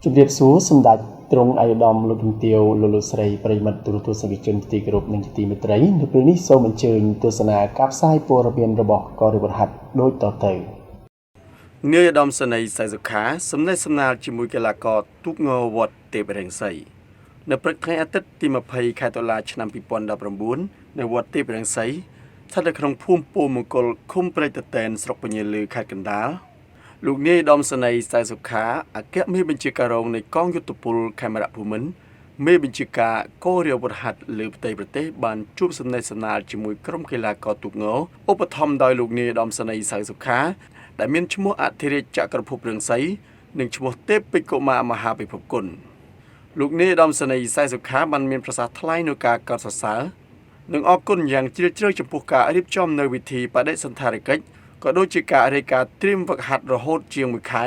ជំរាបសួរសម្ដេចទ្រង់ឯកឧត្តមលោកជំទាវលោកស្រីប្រិយមិត្តទូរទស្សនិកជនទីគោរពនិងទីមេត្រីនៅពេលនេះសូមអញ្ជើញទស្សនាការផ្សាយព័ត៌មានរបស់កងរាជវុធហត្ថដូចតទៅនាយឧត្តមសេនីយ៍សៃសុខាសំណេះសំណាលជាមួយកីឡាករទូកងវត្តទេពរង្សីនៅព្រឹកថ្ងៃអាទិត្យទី20ខែតុលាឆ្នាំ2019នៅវត្តទេពរង្សីស្ថិតនៅក្នុងភូមិពោធិ៍មង្គលឃុំព្រែកតតែនស្រុកពញាលឺខេត្តកណ្ដាលលោកនាយឧត្តមសេនីយ៍សៃសុខាអគ្គមេបញ្ជាការរងនៃកងយុទ្ធពលខេមរភូមិន្ទមេបញ្ជាការកងរាជវុធហត្ថលើផ្ទៃប្រទេសបានជួបសំណេះសំណាលជាមួយក្រុមកីឡាករទូកងឧបត្ថម្ភដោយលោកនាយឧត្តមសេនីយ៍សៃសុខាដែលមានឈ្មោះអធិរាជចក្រភពរង្សីនិងឈ្មោះទេពពេជ្រកុមារមហាពិភពគុណលោកនាយឧត្តមសេនីយ៍សៃសុខាបានមានប្រសាសន៍ថ្លែងនៅការកោតសរសើរនិងអរគុណយ៉ាងជ្រាលជ្រៅចំពោះការរៀបចំនៅវិធីបដិសណ្ឋារកិច្ចក៏ដូចជាការរាយការណ៍ត្រៀមវឹកហាត់រហូតជាង1ខែ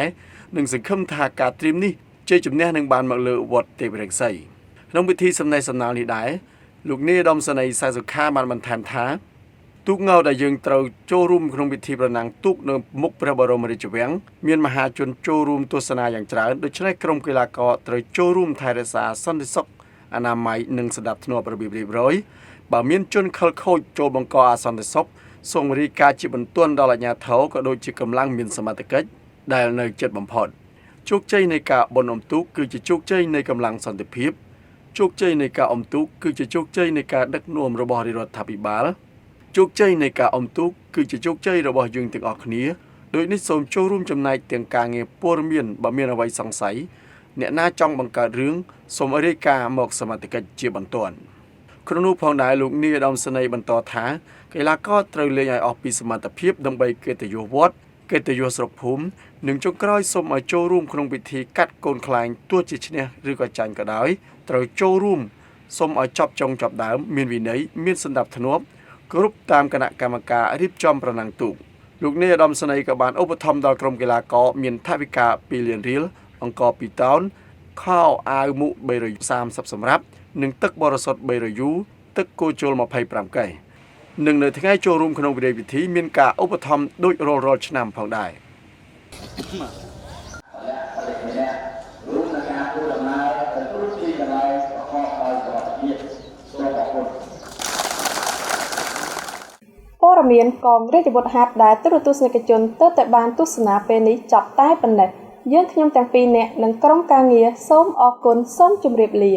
និងសង្ឃឹមថាការត្រៀមនេះជ័យជំនះនឹងបានមកលើវត្តទេពរង្សីក្នុងពិធីសំណេះសំណាលនេះដែរលោកនាយឧត្តមសេនីយ៍សៃសុខាបានបន្ថែមថាទូកងដែលយើងត្រូវចូលរួមក្នុងពិធីប្រណាំងទូកនៅមុខព្រះបរមរាជវាំងមានមហាជនចូលរួមទស្សនាយ៉ាងច្រើនដូច្នេះក្រុមកីឡាករត្រូវចូលរួមថែរក្សាសន្តិសុខអនាម័យនិងសណ្ដាប់ធ្នាប់របៀបរៀបរយបើមានជនខិលខូចចូលបង្កអសន្តិសុខសូមរាយការណ៍ជាបន្ទាន់ដល់អាជ្ញាធរក៏ដូចជាកម្លាំងមានសមត្ថកិច្ចដែលនៅជិតបំផុតជោគជ័យនៃការបុណ្យអុំទូកគឺជាជោគជ័យនៃកម្លាំងសន្តិភាពជោគជ័យនៃការអុំទូកគឺជាជោគជ័យនៃការដឹកនាំរបស់រដ្ឋាភិបាលជោគជ័យនៃការអុំទូកគឺជាជោគជ័យរបស់យើងទាំងអស់គ្នាដោយនេះសូមចូលរួមចំណែកទាំងការងារព័ត៌មានបើមានអ្វីសង្ស័យអ្នកណាចង់បង្កើតរឿងសូមរាយការណ៍មកសមត្ថកិច្ចជាបន្ទាន់ក្នុងនោះផងដែរលោកនាយឧត្តមសេនីយ៍បន្តថាកីឡាករត្រូវលេងឲ្យអស់ពីសមត្ថភាពដើម្បីកិត្តិយសវត្តកិត្តិយសស្រុកភូមិនិងចុងក្រោយសូមឲ្យចូលរួមក្នុងពិធីកាត់កូនខ្លែងទោះជាឈ្នះឬក៏ចាញ់ក៏ដោយត្រូវចូលរួមសូមឲ្យចប់ចុងចប់ដើមមានវិន័យមានសណ្ដាប់ធ្នាប់គ្រប់តាមគណៈកម្មការរៀបចំប្រណាំងទូកលោកនាយឧត្តមសេនីយ៍ក៏បានឧបត្ថម្ភដល់ក្រុមកីឡាករមានថវិកា2លានរៀលអង្គ2តោនខោអាវមួក330សម្រាប់និងទឹកបរិសុទ្ធ300យូទឹកគោជល25កែនិងនៅថ្ងៃចូលរួមក្នុងពិធីមានការឧបត្ថម្ភដូចរាល់ឆ្នាំផងដែរព័ត៌មានកងរាជវុធហត្ថដែលទូរទស្សនិកជនទើបតែបានទស្សនាពេលនេះចប់តែប៉ុណ្ណេះយើងខ្ញុំទាំងពីរនាក់និងក្រុមការងារសូមអរគុណសូមជម្រាបលា